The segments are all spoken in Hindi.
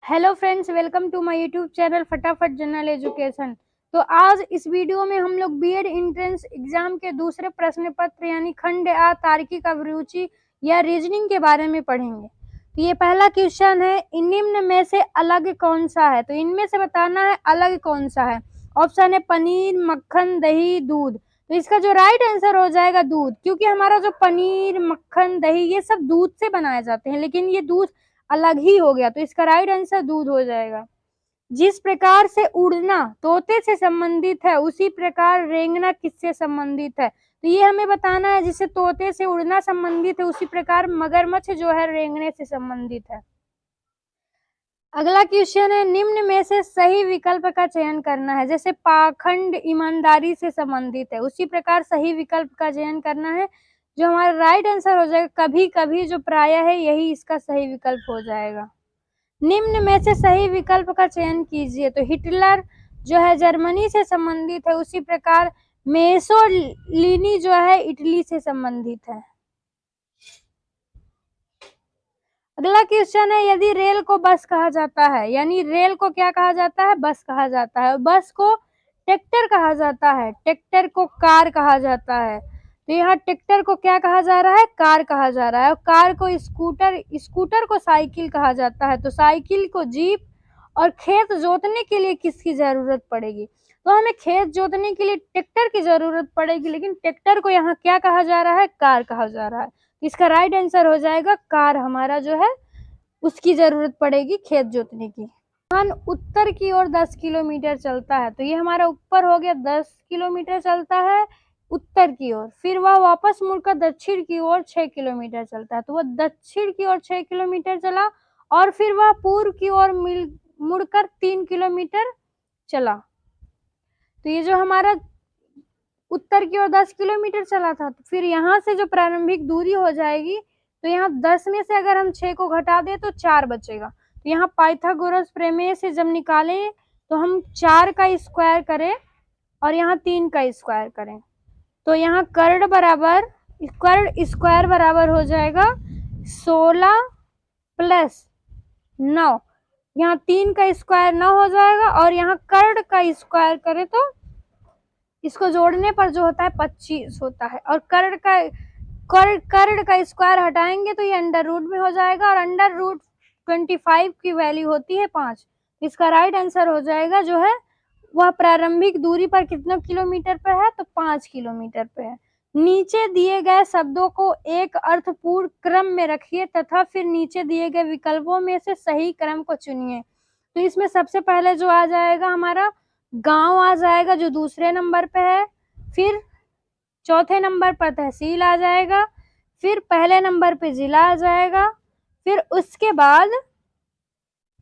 Hello friends, welcome to my YouTube channel फटाफट जनरल एजुकेशन। तो आज इस वीडियो में हम लोग बीएड एंट्रेंस एग्जाम के दूसरे प्रश्न पत्र यानी खंड आ तार्किक अभिरुचि या रीजनिंग के बारे में पढ़ेंगे। तो ये पहला क्वेश्चन है, इन निम्न में से अलग कौन सा है। तो इनमें से बताना है अलग कौन सा है। ऑप्शन है पनीर, मक्खन, दही, दूध। तो इसका जो राइट आंसर हो जाएगा दूध, क्योंकि हमारा जो पनीर, मक्खन, दही ये सब दूध से बनाए जाते हैं, लेकिन ये दूध अलग ही हो गया, तो इसका राइट आंसर दूध हो जाएगा। जिस प्रकार से उड़ना तोते से संबंधित है, उसी प्रकार रेंगना किससे संबंधित है। तो ये हमें बताना है, जिससे तोते से उड़ना संबंधित है उसी प्रकार मगरमच्छ जो है रेंगने से संबंधित है। अगला क्वेश्चन है, निम्न में से सही विकल्प का चयन करना है। जैसे पाखंड ईमानदारी से संबंधित है, उसी प्रकार सही विकल्प का चयन करना है। जो हमारा राइट आंसर हो जाएगा कभी कभी, जो प्रायः है यही इसका सही विकल्प हो जाएगा। निम्न में से सही विकल्प का चयन कीजिए। तो हिटलर जो है जर्मनी से संबंधित है, उसी प्रकार मेसोलिनी जो है इटली से संबंधित है। अगला क्वेश्चन है, यदि रेल को बस कहा जाता है, यानी रेल को क्या कहा जाता है, बस कहा जाता है। बस को ट्रैक्टर कहा जाता है, ट्रैक्टर को कार कहा जाता है। तो यहाँ ट्रैक्टर को क्या कहा जा रहा है, कार कहा जा रहा है। और कार को स्कूटर, स्कूटर को साइकिल कहा जाता है। तो साइकिल को जीप। और खेत जोतने के लिए किसकी जरूरत पड़ेगी, तो हमें खेत जोतने के लिए ट्रैक्टर की जरूरत पड़ेगी, लेकिन ट्रैक्टर को यहाँ क्या कहा जा रहा है, कार कहा जा रहा है। इसका राइट आंसर हो जाएगा कार, हमारा जो है उसकी जरूरत पड़ेगी खेत जोतने की। वाहन उत्तर की ओर 10 किलोमीटर चलता है। तो ये हमारा ऊपर हो गया, 10 किलोमीटर चलता है उत्तर की ओर। फिर वह वापस मुड़कर दक्षिण की ओर 6 किलोमीटर चलता है। तो वह दक्षिण की ओर 6 किलोमीटर चला, और फिर वह पूर्व की ओर मुड़कर 3 किलोमीटर चला। तो ये जो हमारा उत्तर की ओर 10 किलोमीटर चला था, तो फिर यहाँ से जो प्रारंभिक दूरी हो जाएगी, तो यहाँ 10 में से अगर हम 6 को घटा दें तो 4 बचेगा। तो यहाँ पाइथागोरस प्रमेय से जब निकालें तो हम 4 का स्क्वायर करें और यहाँ 3 का स्क्वायर करें, तो यहाँ कर्ण बराबर, कर्ण स्क्वायर बराबर हो जाएगा 16 प्लस 9। यहाँ 3 का स्क्वायर 9 हो जाएगा, और यहाँ कर्ण का स्क्वायर करें तो इसको जोड़ने पर जो होता है 25 होता है। और कर्ण का स्क्वायर हटाएंगे तो ये अंडर रूट में हो जाएगा, और अंडर रूट 25 की वैल्यू होती है 5। इसका राइट आंसर हो जाएगा जो है वह प्रारंभिक दूरी पर कितने किलोमीटर पे है, तो 5 किलोमीटर पे है। नीचे दिए गए शब्दों को एक अर्थपूर्ण क्रम में रखिए तथा फिर नीचे दिए गए विकल्पों में से सही क्रम को चुनिए। तो इसमें सबसे पहले जो आ जाएगा हमारा गांव आ जाएगा, जो दूसरे नंबर पे है। फिर चौथे नंबर पर तहसील आ जाएगा। फिर पहले नंबर पे जिला आ जाएगा। फिर उसके बाद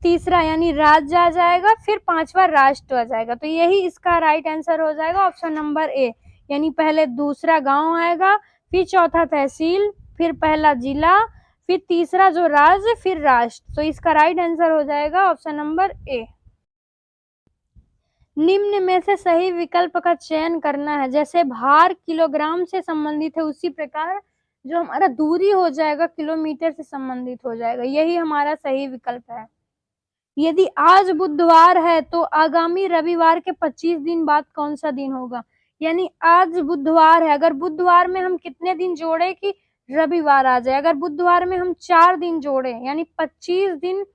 तीसरा यानी राज्य आ जाएगा। फिर पांचवा राष्ट्र आ जाएगा। तो यही इसका राइट आंसर हो जाएगा ऑप्शन नंबर ए, यानी पहले दूसरा गांव आएगा, फिर चौथा तहसील, फिर पहला जिला, फिर तीसरा जो राज्य, फिर राष्ट्र। तो इसका राइट आंसर हो जाएगा ऑप्शन नंबर ए। निम्न में से सही विकल्प का चयन करना है। जैसे भार किलोग्राम से संबंधित है, उसी प्रकार जो हमारा दूरी हो जाएगा किलोमीटर से संबंधित हो जाएगा। यही हमारा सही विकल्प है। यदि आज बुधवार है तो आगामी रविवार के 25 दिन बाद कौन सा दिन होगा। यानी आज बुधवार है, अगर बुधवार में हम कितने दिन जोड़े कि रविवार आ जाए। अगर बुधवार में हम 4 दिन जोड़े यानी 25 दिन,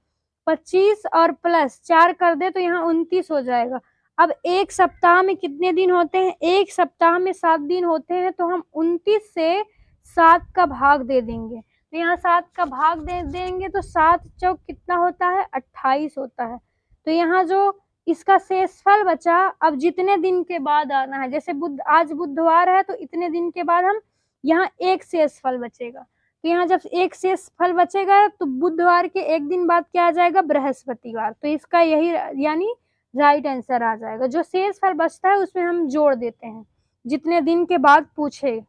25 और प्लस 4 कर दे तो यहाँ 29 हो जाएगा। अब एक सप्ताह में कितने दिन होते हैं, एक सप्ताह में 7 दिन होते हैं, तो हम 29 से 7 का भाग दे देंगे। तो यहाँ 7 का भाग दे देंगे तो 7 चौक कितना होता है, 28 होता है। तो यहाँ जो इसका शेषफल बचा, अब जितने दिन के बाद आना है, जैसे आज बुधवार है तो इतने दिन के बाद हम यहाँ एक शेषफल बचेगा। तो यहाँ जब एक शेषफल बचेगा तो बुधवार के एक दिन बाद क्या आ जाएगा, बृहस्पतिवार। तो इसका यही यानी राइट आंसर आ जाएगा। जो शेषफल बचता है उसमें हम जोड़ देते हैं जितने दिन के बाद पूछे।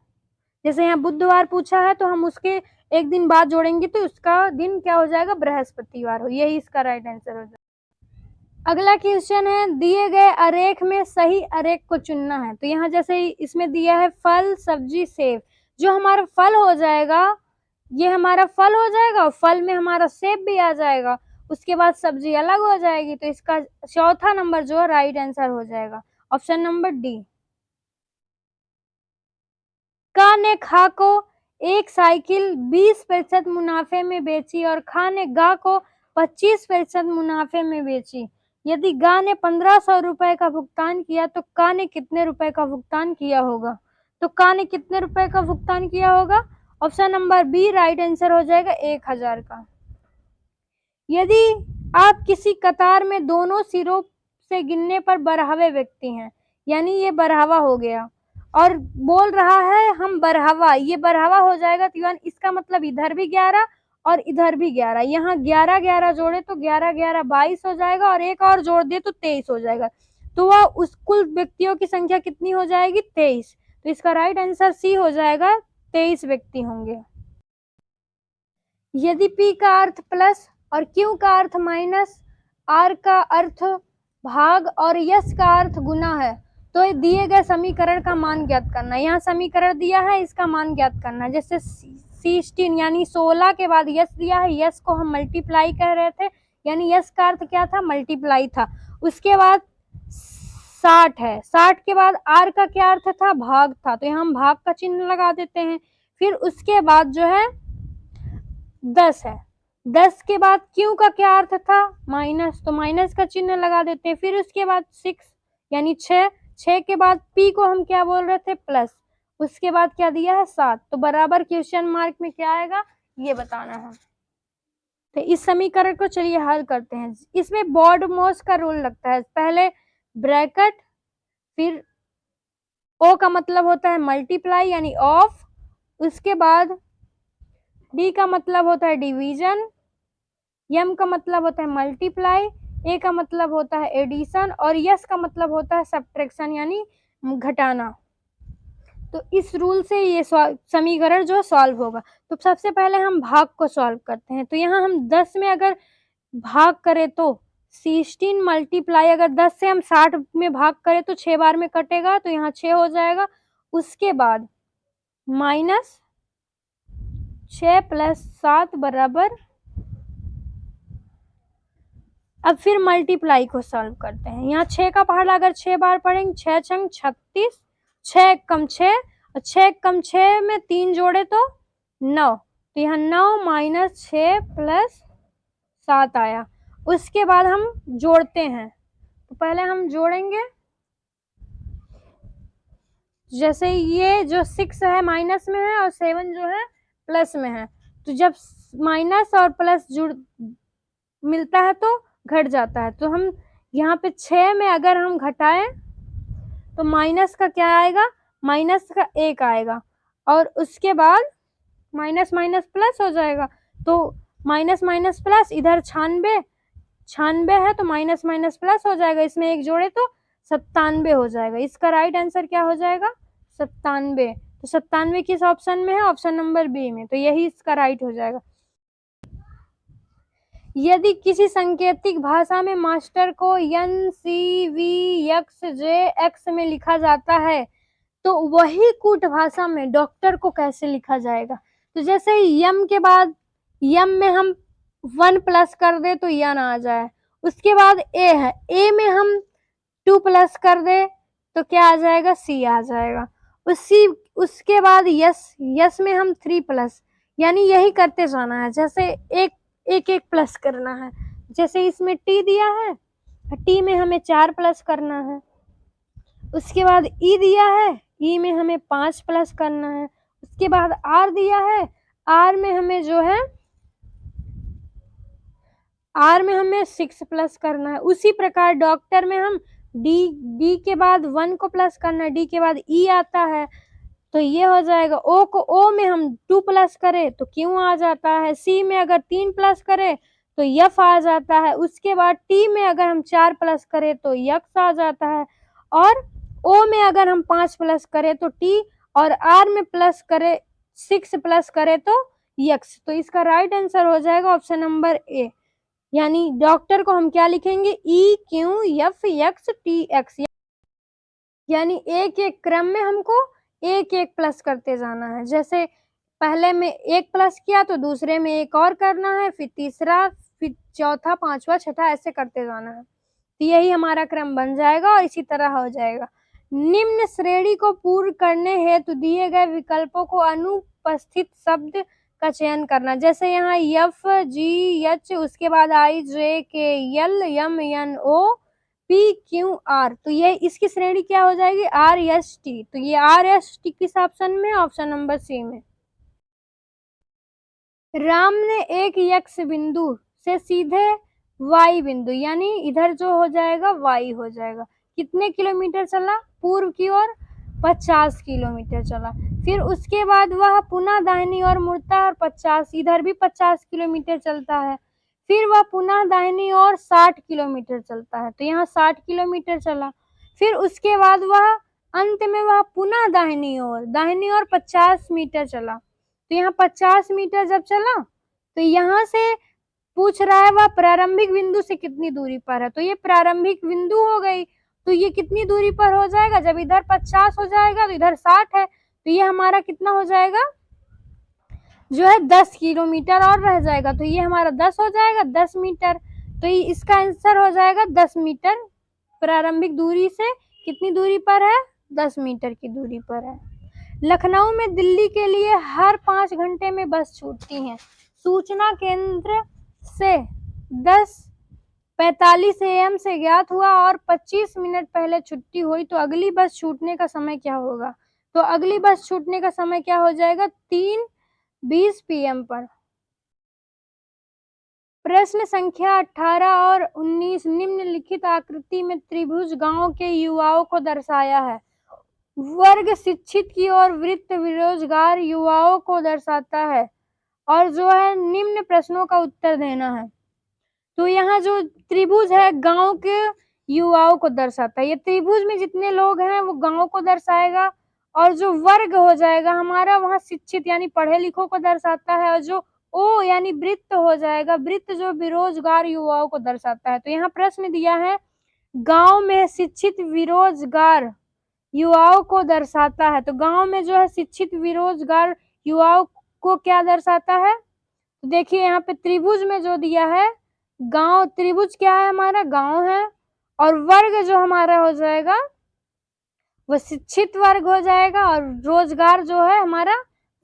जैसे यहाँ बुधवार पूछा है तो हम उसके एक दिन बाद जोड़ेंगे तो उसका दिन क्या हो जाएगा, बृहस्पतिवार हो। यही इसका राइट आंसर हो जाएगा। अगला क्वेश्चन है, दिए गए आरेख में सही आरेख को चुनना है। तो यहाँ जैसे इसमें दिया है फल, सब्जी, सेब। जो हमारा फल हो जाएगा ये हमारा फल हो जाएगा, और फल में हमारा सेब भी आ जाएगा। उसके बाद सब्जी अलग हो जाएगी। तो इसका चौथा नंबर जो है राइट आंसर हो जाएगा ऑप्शन नंबर डी। का ने खा को एक साइकिल 20% मुनाफे में बेची और खा ने गा को 25% मुनाफे में बेची। यदि गा ने 1500 रुपए का भुगतान किया तो का ने कितने रुपए का भुगतान किया होगा? तो का ने कितने रुपए का भुगतान किया होगा? Option number B right answer हो जाएगा 1000 का। यदि आप किसी कतार में दोनों सिरों से गिनने पर बरहवे व्यक्ति हैं, यानी ये बरहवा हो गया और बोल रहा है हम बरहवा, ये बरहवा हो जाएगा तो यानी इसका मतलब इधर भी 11 और इधर भी 11, यहाँ 11 11 जोड़े तो 11 11 22 हो जाएगा और एक और जोड़ दे तो 23 हो जाएगा। तो वह उस कुल व्यक्तियों की संख्या कितनी हो जाएगी? 23। तो इसका राइट आंसर सी हो जाएगा, 23 व्यक्ति होंगे। यदि P का अर्थ प्लस और Q का अर्थ माइनस, R का अर्थ भाग और S का अर्थ गुना है तो दिए गए समीकरण का मान ज्ञात करना है। यहाँ समीकरण दिया है, इसका मान ज्ञात करना है। जैसे 16 यानी 16 के बाद यस दिया है, यस को हम मल्टीप्लाई कह रहे थे, यानी यस का अर्थ क्या था? मल्टीप्लाई था। उसके बाद 60 है, 60 के बाद आर का क्या अर्थ था? भाग था, तो यहाँ हम भाग का चिन्ह लगा देते हैं। फिर उसके बाद जो है 10 है, 10 के बाद क्यू का क्या अर्थ था? माइनस, तो माइनस का चिन्ह लगा देते हैं। फिर उसके बाद 6 यानी 6, 6 के बाद पी को हम क्या बोल रहे थे? प्लस, उसके बाद क्या दिया है? 7, तो बराबर क्वेश्चन मार्क में क्या आएगा ये बताना है। तो इस समीकरण को चलिए हल करते हैं। इसमें बॉड मोस का रूल लगता है, पहले ब्रैकेट, फिर ओ का मतलब होता है मल्टीप्लाई यानी ऑफ, उसके बाद डी का मतलब होता है डिवीजन, एम का मतलब होता है मल्टीप्लाई, ए का मतलब होता है एडिशन और यस का मतलब होता है सब्ट्रैक्शन यानी घटाना। तो इस रूल से ये समीकरण जो सॉल्व होगा। तो सबसे पहले हम भाग को सॉल्व करते हैं। तो यहाँ हम 10 में अगर भाग करें तो 16 मल्टीप्लाई, अगर 10 से हम 60 में भाग करें तो 6 बार में कटेगा, तो यहाँ 6 हो जाएगा। उसके बाद माइनस 6 प्लस 7 बराबर, अब फिर मल्टीप्लाई को सॉल्व करते हैं। यहाँ 6 का पहाड़ा अगर 6 बार पढ़ेंगे, 6 छंग 36, 6 कम 6 और 6 कम 6 में 3 जोड़े तो 9, तो यहाँ 9 माइनस 6 प्लस 7 आया। उसके बाद हम जोड़ते हैं, तो पहले हम जोड़ेंगे, जैसे ये जो 6 है माइनस में है और 7 जो है प्लस में है, तो जब माइनस और प्लस जुड़ मिलता है तो घट जाता है। तो हम यहाँ पे 6 में अगर हम घटाएं तो माइनस का क्या आएगा? माइनस का 1 आएगा और उसके बाद माइनस माइनस प्लस हो जाएगा, तो माइनस माइनस प्लस, इधर 96 है तो माइनस माइनस प्लस हो जाएगा, इसमें 1 जोड़े तो 97 हो जाएगा। इसका राइट आंसर क्या हो जाएगा? 97। तो 97 किस ऑप्शन में है? ऑप्शन नंबर बी में, तो यही इसका राइट हो जाएगा। यदि किसी सांकेतिक भाषा में मास्टर को N C V X J X में लिखा जाता है तो वही कूट भाषा में डॉक्टर को कैसे लिखा जाएगा? तो जैसे यम के बाद यम में हम 1 प्लस कर दे तो यन आ जाए, उसके बाद ए है, ए में हम 2 प्लस कर दे तो क्या आ जाएगा? सी आ जाएगा। उसके बाद यस में हम 3 प्लस, यानी यही करते जाना है, जैसे एक प्लस करना है। जैसे इसमें टी दिया है, टी में हमें 4 प्लस करना है। उसके बाद ई दिया है, ई में हमें 5 प्लस करना है। उसके बाद आर दिया है, आर में हमें जो है आर में हमें 6 प्लस करना है। उसी प्रकार डॉक्टर में हम डी के बाद 1 को प्लस करना है, डी के बाद ई आता है तो ये हो जाएगा। ओ में हम 2 प्लस करें तो क्यू आ जाता है। सी में अगर 3 प्लस करें तो यफ आ जाता है। उसके बाद टी में अगर हम 4 प्लस करें तो यक्स आ जाता है और ओ में अगर हम 5 प्लस करें तो टी और आर में प्लस करें 6 प्लस करें तो यक्स। तो इसका राइट आंसर हो जाएगा ऑप्शन नंबर ए, यानी डॉक्टर को हम क्या लिखेंगे? E Q F x T x, यानी एक एक क्रम में हमको एक एक प्लस करते जाना है। जैसे पहले में 1 प्लस किया तो दूसरे में 1 और करना है, फिर तीसरा फिर चौथा, पांचवा, छठा ऐसे करते जाना है। तो यही हमारा क्रम बन जाएगा और इसी तरह हो जाएगा। निम्न श्रेणी को पूर्ण करने हेतु दिए गए विकल्पों को अनुपस्थित शब्द का चयन करना। जैसे यहाँ एफ जी एच, उसके बाद I J K L M N O P Q R, तो ये इसकी श्रेणी क्या हो जाएगी? R S T. तो ये आर एस टी किस ऑप्शन में? ऑप्शन नंबर सी में। राम ने एक एक्स बिंदु से सीधे वाई बिंदु, यानी इधर जो हो जाएगा वाई हो जाएगा, कितने किलोमीटर चला? पूर्व की ओर 50 किलोमीटर चला। फिर उसके बाद वह पुनः दाहिनी ओर मुड़ता है और 50, इधर भी 50 किलोमीटर चलता है। फिर वह पुनः दाहिनी ओर 60 किलोमीटर चलता है, तो यहाँ 60 किलोमीटर चला। फिर उसके बाद वह अंत में वह पुनः दाहिनी ओर 50 मीटर चला। तो यहाँ 50 मीटर जब चला, तो यहाँ से पूछ रहा है वह प्रारंभिक बिंदु से कितनी दूरी पर है, तो ये प्रारंभिक बिंदु हो गई। तो ये कितनी दूरी पर हो जाएगा? जब इधर 50 हो जाएगा तो इधर 60 है, तो ये हमारा कितना हो जाएगा? जो है 10 किलोमीटर और रह जाएगा, तो ये हमारा 10 हो जाएगा, 10 मीटर। तो इसका आंसर हो जाएगा 10 मीटर। प्रारंभिक दूरी से कितनी दूरी पर है? 10 मीटर की दूरी पर है। लखनऊ में दिल्ली के लिए हर 5 घंटे में बस छूटती हैं। सूचना केंद्र से 10:45 AM से ज्ञात हुआ और 25 मिनट पहले छुट्टी हुई, तो अगली बस छूटने का समय क्या होगा? तो अगली बस छूटने का समय क्या हो जाएगा? 3:20 PM पर। प्रश्न संख्या 18 और 19 निम्नलिखित आकृति में त्रिभुज गांव के युवाओं को दर्शाया है। वर्ग शिक्षित की ओर वृत्त बेरोजगार युवाओं को दर्शाता है और जो है निम्न प्रश्नों का उत्तर देना है। तो यहाँ जो त्रिभुज है गांव के युवाओं को दर्शाता है। ये त्रिभुज में जितने लोग हैं वो गांव को दर्शाएगा, और जो वर्ग हो जाएगा हमारा वहाँ शिक्षित यानी पढ़े लिखों को दर्शाता है, और जो ओ यानी वृत्त हो जाएगा, वृत्त जो बेरोजगार युवाओं को दर्शाता है। तो यहाँ प्रश्न दिया है गांव में शिक्षित बेरोजगार युवाओं को दर्शाता है, तो गांव में जो है शिक्षित बेरोजगार युवाओं को क्या दर्शाता है? तो देखिए यहाँ पे त्रिभुज में जो दिया है गांव, त्रिभुज क्या है हमारा? गांव है, और वर्ग जो हमारा हो जाएगा वो शिक्षित वर्ग हो जाएगा, और रोजगार जो है हमारा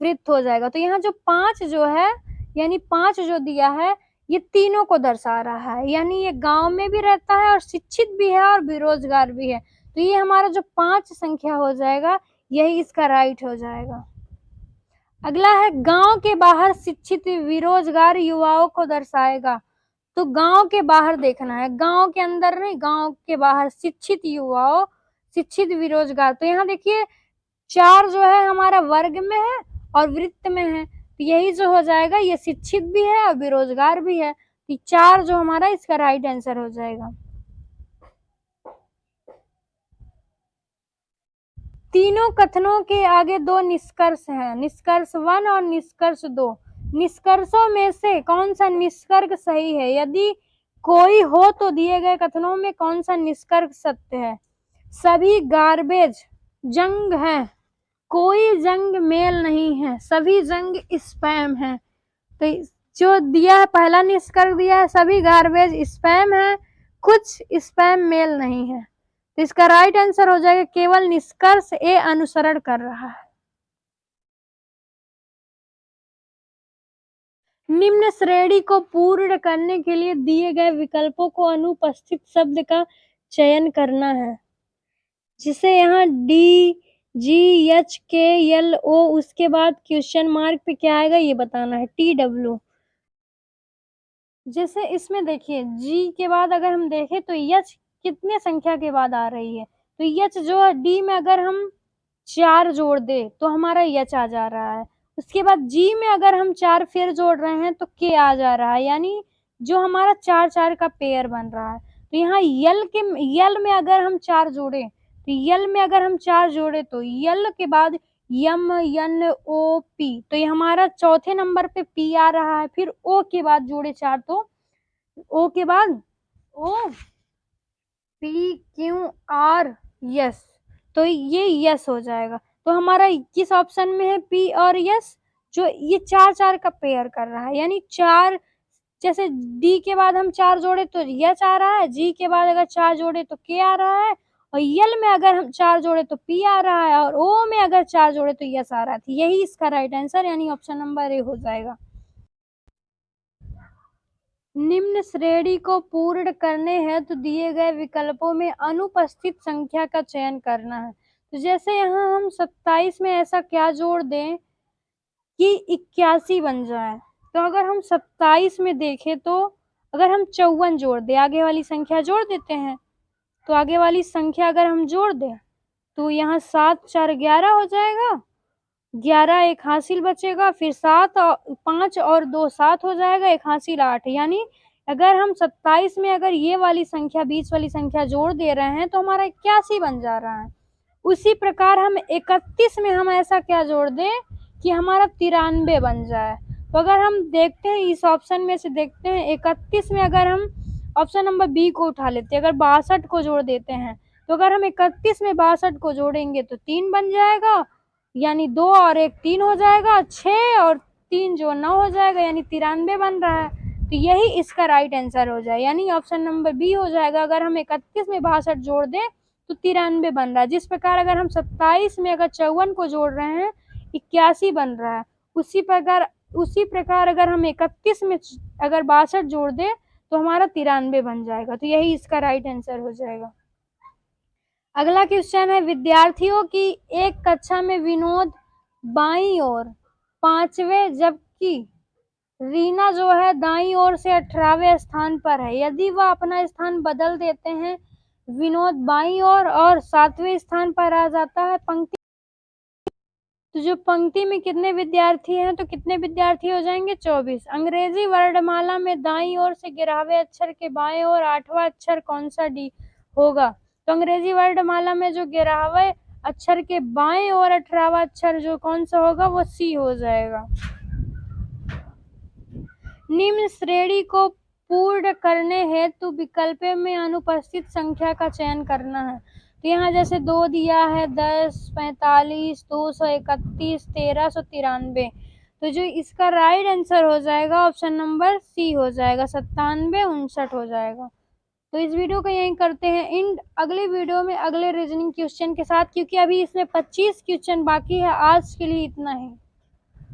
वृत्त हो जाएगा। तो यहाँ जो 5 जो है यानी 5 जो दिया है ये तीनों को दर्शा रहा है, यानी ये गांव में भी रहता है और शिक्षित भी है और बेरोजगार भी है। तो ये हमारा जो 5 संख्या हो जाएगा यही इसका राइट हो जाएगा। अगला है गांव के बाहर शिक्षित बेरोजगार युवाओं को दर्शाएगा। तो गांव के बाहर देखना है, गांव के अंदर नहीं, गांव के बाहर शिक्षित युवाओं, शिक्षित बेरोजगार। तो यहाँ देखिए 4 जो है हमारा वर्ग में है और वृत्त में है, तो यही जो हो जाएगा ये शिक्षित भी है और बेरोजगार भी है। तो 4 जो हमारा इसका राइट आंसर हो जाएगा। तीनों कथनों के आगे 2 निष्कर्ष हैं, निष्कर्ष 1 और निष्कर्ष 2। निष्कर्षों में से कौन सा निष्कर्ष सही है? यदि कोई हो तो दिए गए कथनों में कौन सा निष्कर्ष सत्य है? सभी गार्बेज जंग है, कोई जंग मेल नहीं है, सभी जंग स्पैम है। तो जो दिया है पहला निष्कर्ष दिया है सभी गार्बेज स्पैम है, कुछ स्पैम मेल नहीं है। तो इसका राइट आंसर हो जाएगा केवल निष्कर्ष ए अनुसरण कर रहा है। निम्न श्रेणी को पूर्ण करने के लिए दिए गए विकल्पों को अनुपस्थित शब्द का चयन करना है। जिसे यहाँ डी जी एच के एल ओ, उसके बाद क्वेश्चन मार्क पे क्या आएगा ये बताना है, टी डब्ल्यू। जैसे इसमें देखिए जी के बाद अगर हम देखें तो एच कितने संख्या के बाद आ रही है, तो एच जो है डी में अगर हम 4 जोड़ दे तो हमारा एच आ जा रहा है। उसके बाद जी में अगर हम 4 फिर जोड़ रहे हैं तो के आ जा रहा है, यानी जो हमारा 4-4 का पेयर बन रहा है। तो यहाँ यल में अगर हम 4 जोड़े, तो यल में अगर हम 4 जोड़े तो यल के बाद यम एन ओ पी, तो ये हमारा चौथे नंबर पे पी आ रहा है। फिर ओ के बाद जोड़े 4, तो ओ के बाद O P Q R S, तो ये यस हो जाएगा। तो हमारा किस ऑप्शन में है? पी और यस, जो ये 4-4 का पेयर कर रहा है, यानी 4 जैसे डी के बाद हम 4 जोड़े तो एच आ रहा है, जी के बाद अगर 4 जोड़े तो के आ रहा है, और यल में अगर हम 4 जोड़े तो पी आ रहा है, और ओ में अगर 4 जोड़े तो यस आ रहा है। तो यही इसका राइट आंसर यानी ऑप्शन नंबर ए हो जाएगा। निम्न श्रेणी को पूर्ण करने हेतु दिए गए विकल्पों में अनुपस्थित संख्या का चयन करना है। तो जैसे यहाँ हम 27 में ऐसा क्या जोड़ दें कि 81 बन जाए। तो अगर हम 27 में देखें तो अगर हम 54 जोड़ दें, आगे वाली संख्या जोड़ देते हैं, तो आगे वाली संख्या अगर हम जोड़ दें तो यहाँ 7 4 11 हो जाएगा, 11 एक हासिल बचेगा, फिर 7 और 5 और 2 7 हो जाएगा, एक हासिल 8। यानी अगर हम 27 में अगर ये वाली संख्या बीच वाली संख्या जोड़ दे रहे हैं तो हमारा 81 बन जा रहा है। उसी प्रकार हम 31 में हम ऐसा क्या जोड़ दें कि हमारा 93 बन जाए। तो अगर हम देखते हैं इस ऑप्शन में से देखते हैं 31 में अगर हम ऑप्शन नंबर बी को उठा लेते हैं, अगर 62 को जोड़ देते हैं, तो अगर हम 31 में 62 को जोड़ेंगे तो 3 बन जाएगा, यानी 2 और 1 3 हो जाएगा, 6 और 3 जो 9 हो जाएगा, यानी 93 बन रहा है। तो यही इसका राइट आंसर हो जाए, यानी ऑप्शन नंबर बी हो जाएगा। अगर हम 31 में 62 जोड़ दें तो 93 बन रहा है। जिस प्रकार अगर हम 27 में अगर 54 को जोड़ रहे हैं 81 बन रहा है, उसी प्रकार अगर हम 31 में अगर 62 जोड़ दें तो हमारा 93 बन जाएगा। तो यही इसका राइट आंसर हो जाएगा। अगला क्वेश्चन है, विद्यार्थियों की एक कक्षा में विनोद बाईं ओर 5वें जबकि रीना जो है दाईं ओर से 18वें स्थान पर है। यदि वह अपना स्थान बदल देते हैं, विनोद बाईं ओर और 7वें स्थान पर आ जाता है पंक्ति, तो जो पंक्ति में कितने विद्यार्थी हैं, तो कितने विद्यार्थी हो जाएंगे 24। अंग्रेजी वर्णमाला में दाईं ओर से 11वें अक्षर के बाएं ओर 8वां अक्षर कौन सा डी होगा। तो अंग्रेजी वर्णमाला में जो 11वें अक्षर के बाएं ओर 18वां अक्षर जो कौन सा होगा वो सी हो जाएगा। निम्न श्रेणी को पूर्ण करने हेतु विकल्प में अनुपस्थित संख्या का चयन करना है। तो यहाँ जैसे 2 दिया है, 10, 45, 231, 1393। तो जो इसका राइट आंसर हो जाएगा ऑप्शन नंबर सी हो जाएगा, 97 59 हो जाएगा। तो इस वीडियो को यहीं करते हैं इन अगले वीडियो में अगले रीजनिंग क्वेश्चन के साथ, क्योंकि अभी इसमें 25 क्वेश्चन बाकी है। आज के लिए इतना ही।